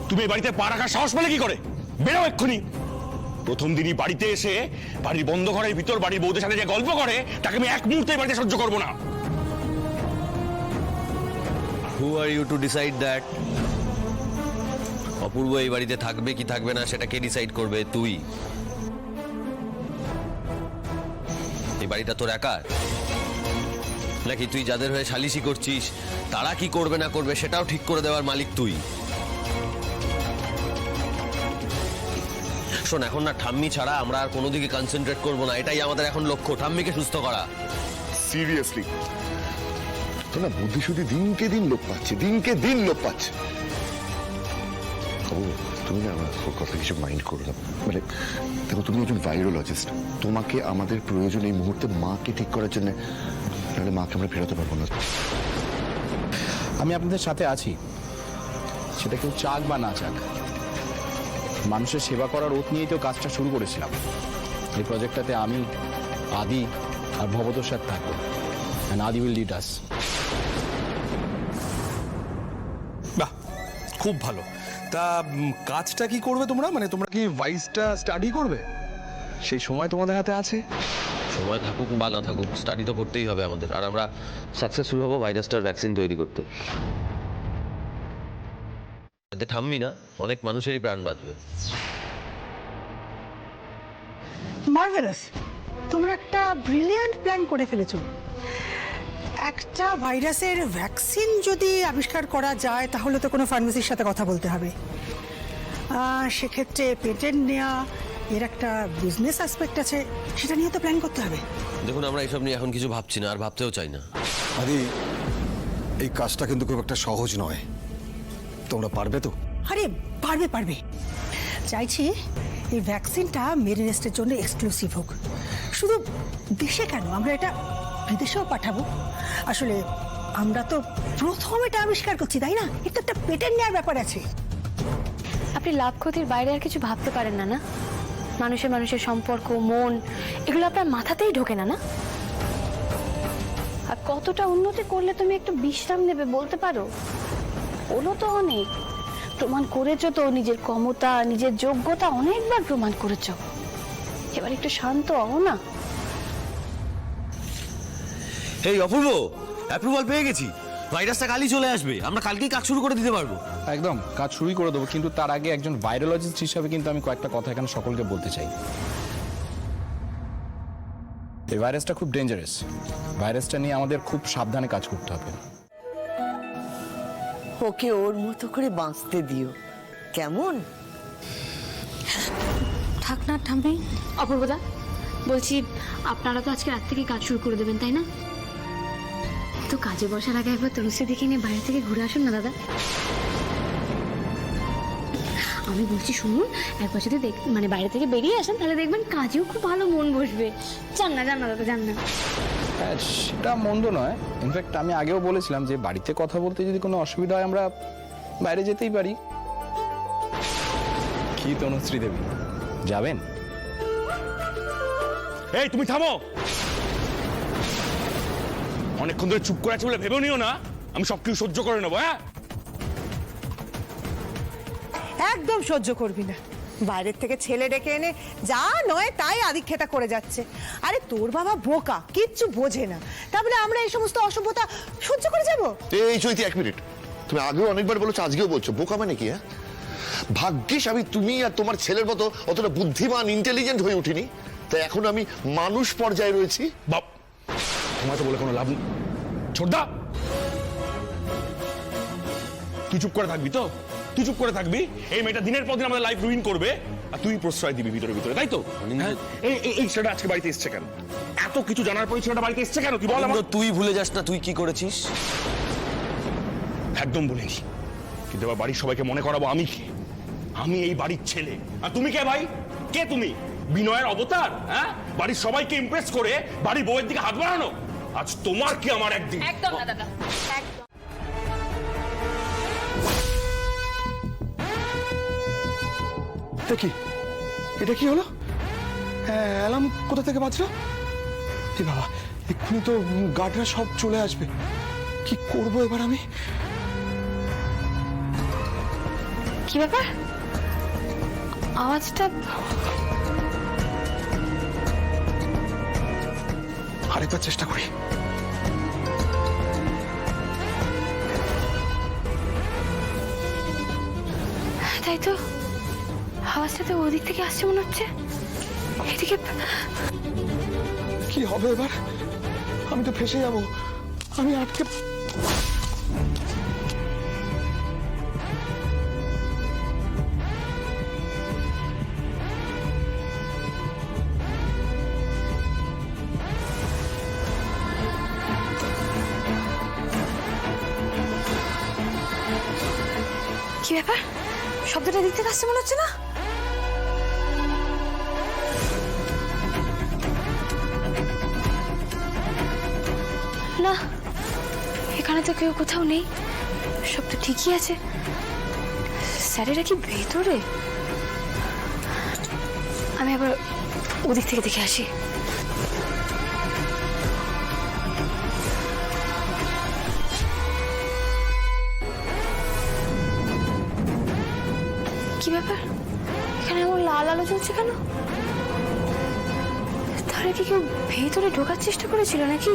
তুমি এই বাড়িতে পা রাখার সাহস পেলে কি করে? বেরো এক্ষুনি। প্রথম দিনই বাড়িতে এসে বাড়ির বন্ধ ঘরের ভিতর বাড়ির বউদের সাথে যে গল্প করে তাকে আমি এক মুহূর্তে এই বাড়িতে সহ্য করবো না। Who are you to decide that? অপূর্ব এই বাড়িতে থাকবে কি থাকবে না সেটা কে ডিসাইড করবে? তুই। এই বাড়িটা তোর একার নাকি তুই যাদের হয়ে সালিশি করছিস তারা কি করবে না করবে সেটাও ঠিক করে দেওয়ার মালিক তুই? শোন, এখন না ঠাম্মি ছাড়া আমরা আর কোনো দিকে কনসেন্ট্রেট করবো না, এটাই আমাদের এখন লক্ষ্য, ঠাম্মিকে সুস্থ করা। সিরিয়াসলি তো না, বুদ্ধি শুদ্ধি দিনকে দিন লোপ পাচ্ছে, দিনকে দিন লোপ পাচ্ছে। ও তুমি না আমার কথা কিছু মাইন্ড করো না, মানে দেখো তুমি একজন ভাইরোলজিস্ট, তোমাকে আমাদের প্রয়োজন এই মুহূর্তে মাকে ঠিক করার জন্য, নাহলে মাকে আমরা ফেরাতে পারবো না। আমি আপনাদের সাথে আছি, সেটা কেউ চাক বা না চাক। মানুষের সেবা করার ওত নিয়েই তো কাজটা শুরু করেছিলাম। এই প্রজেক্টটাতে আমি, আদি আর ভবতোর সাথে থাকবো, and আদি উইল লিড আস। বাহ, খুব ভালো। তা কাজটা কি করবে তোমরা? মানে তোমরা কি ভাইসটা স্টাডি করবে? সেই সময় তোমাদের হাতে আছে। সময় থাকুক বা না থাকুক, স্টাডি তো করতেই হবে আমাদের, আর আমরা সাকসেসফুল হবো ভাইরাসটার ভ্যাকসিন তৈরি করতে। এতে থামবি না, অনেক মানুষেরই প্রাণ বাঁচবে। মার্ভেলাস, তোমরা একটা ব্রিলিয়ান্ট প্ল্যান করে ফেলেছো। একটা ভাইরাসের ভ্যাকসিন যদি আবিষ্কার করা যায় তাহলে তো কোনো ফার্মেসির সাথে কথা বলতে হবে। সেক্ষেত্রে পেটেন্ট নেওয়া, এর একটা বিজনেস অ্যাসপেক্ট আছে, সেটা নিয়ে তো প্ল্যান করতে হবে। দেখুন, আমরা এইসব নিয়ে এখন কিছু ভাবছি না, আর ভাবতেও চাই না। আরে এই কাজটা কিন্তু খুব একটা সহজ নয়, তোমরা পারবে তো? আরে পারবে পারবে। চাইছি এই ভ্যাকসিনটা মেরিন রেস্টের জন্য এক্সক্লুসিভ হোক। শুধু দেশে কেন, আমরা এটা বিদেশেও পাঠাবো। আসলে আমরা তো প্রথম এটা আবিষ্কার করছি, তাই না? এটা একটা পেটেন্ট নেওয়ার ব্যাপার আছে। আপনি লাভ ক্ষতির বাইরে আর কিছু ভাবতে পারেন না? না, মানুষের মানুষের সম্পর্ক, মন, এগুলো আপনার মাথাতেই ঢোকে না? না, আর কতটা উন্নতি করলে তুমি একটু বিশ্রাম নেবে বলতে পারো? ওলো তো অনেক প্রমাণ করেছো, তো নিজের ক্ষমতা, নিজের যোগ্যতা অনেকবার প্রমাণ করেছো। এবার একটু শান্ত হও না। এই অপূর্ব, অ্যাপ্রুভাল পেয়ে গেছি, ভাইরাসটা কালই চলে আসবে, আমরা কালকেই কাজ শুরু করে দিতে পারবো। একদম কাজ শুরুই করে দেবো, কিন্তু তার আগে একজন ভাইরোলজিস্ট হিসাবে কিন্তু আমি কয়েকটা কথা এখানে সকলকে বলতে চাই। এই ভাইরাসটা খুব ডেঞ্জারাস। ভাইরাসটা নিয়ে আমাদের খুব সাবধানে কাজ করতে হবে। ওকে ওর মতো করে বাঁচতে দিও, কেমন? থাক না ঠাম্মি। অপূর্বদা, বলছি আপনারা তো আজকে রাত থেকে কাজ শুরু করে দেবেন, তাই না? তো কাজে বসার আগে একবার তনুশ্রী দেখে নিয়ে বাইরে থেকে ঘুরে আসুন না দাদা। আমি বলছি শুনুন, একবার যদি মানে বাইরে থেকে বেরিয়ে আসেন তাহলে দেখবেন কাজেও খুব ভালো মন বসবে। যান না যান না দাদা, যান না। হ্যাঁ, সেটা মন্দ নয়। ইনফ্যাক্ট আমি আগেও বলেছিলাম যে বাড়িতে কথা বলতে যদি কোনো অসুবিধা হয় আমরা বাইরে যেতেই পারি। কি তনুশ্রী দেবী, যাবেন? এই তুমি থামো। অনেকক্ষণ ধরে চুপ করে আছে বলে ভেবেও নিও না আমি সবকিছু সহ্য করে নেবো। হ্যাঁ, একদম সহ্য করবি না। বাইরের থেকে ছেলে ডেকে এনে যা নয় তাই আদিক্ষেতা করে যাচ্ছে। আরে তোর বাবা বোকা, কিচ্ছু বোঝে না, তাহলে আমরা এই সমস্ত অসভ্যতা সহ্য করে যাব? এই চৈতি, এক মিনিট, তুমি আগেও অনেকবার বলেছো, আজকেও বলছো, বোকা মানে কি? হ্যাঁ, ভাগ্যিস আমি তুমি আর তোমার ছেলের মতো অতটা বুদ্ধিমান, ইন্টেলিজেন্ট হয়ে উঠিনি, তাই এখন আমি মানুষ পর্যায়ে রয়েছি। বাপ, তোমার তো বলে কোনো লাভ নেই। ছোটদা, তুই চুপ করে থাকবি তো? তুই চুপ করে থাকবি? এই মেয়েটা দিনের পর দিন আমাদের লাইফ রুইন করবে, আর তুই প্রশ্রয় দিবি ভিতরে ভিতরে, তাই তো? এই ছেলেটা আজকে বাড়িতে এসছে কেন? এত কিছু জানার পরে ছেলেটা বাড়িতে এসছে কেন? তুই বল আমার। তুই ভুলে যাস না তুই কি করেছিস। একদম বলিনি, কিন্তু এবার বাড়ির সবাইকে মনে করাবো আমি কে। আমি এই বাড়ির ছেলে, আর তুমি কে ভাই? কে তুমি? বিনয়ের অবতার? হ্যাঁ, বাড়ির সবাইকে ইমপ্রেস করে বাড়ির বউয়ের দিকে হাত বাড়ানো। আজ তোমার কি আমার একদিন। একদম না দাদা, একদম। কি এটা কি হলো? অ্যালার্ম কোথা থেকে বাজলো? এ বাবা, এক্ষুনি তো গার্ডরা সব চলে আসবে, কি করবো এবার আমি? কি ব্যাপার? আওয়াজটা আরেকবার চেষ্টা করি। তাই তো, আওয়াজটা তো ওদিক থেকে আসছে মনে হচ্ছে। এদিকে কি হবে এবার? আমি তো ফেসে যাব, আমি আটকে। কি ব্যাপার? শব্দটা দিক থেকে আসছে মনে হচ্ছে না? না, এখানে তো কেউ কোথাও নেই, সব তো ঠিকই আছে। স্যারেরা কি ভেতরে? আমি আবার ওদিক থেকে দেখে আসি। কি ব্যাপার? এখানে এমন লাল আলো জ্বলছে কেন? তাহলে কি কেউ ভেতরে ঢোকার চেষ্টা করেছিল নাকি?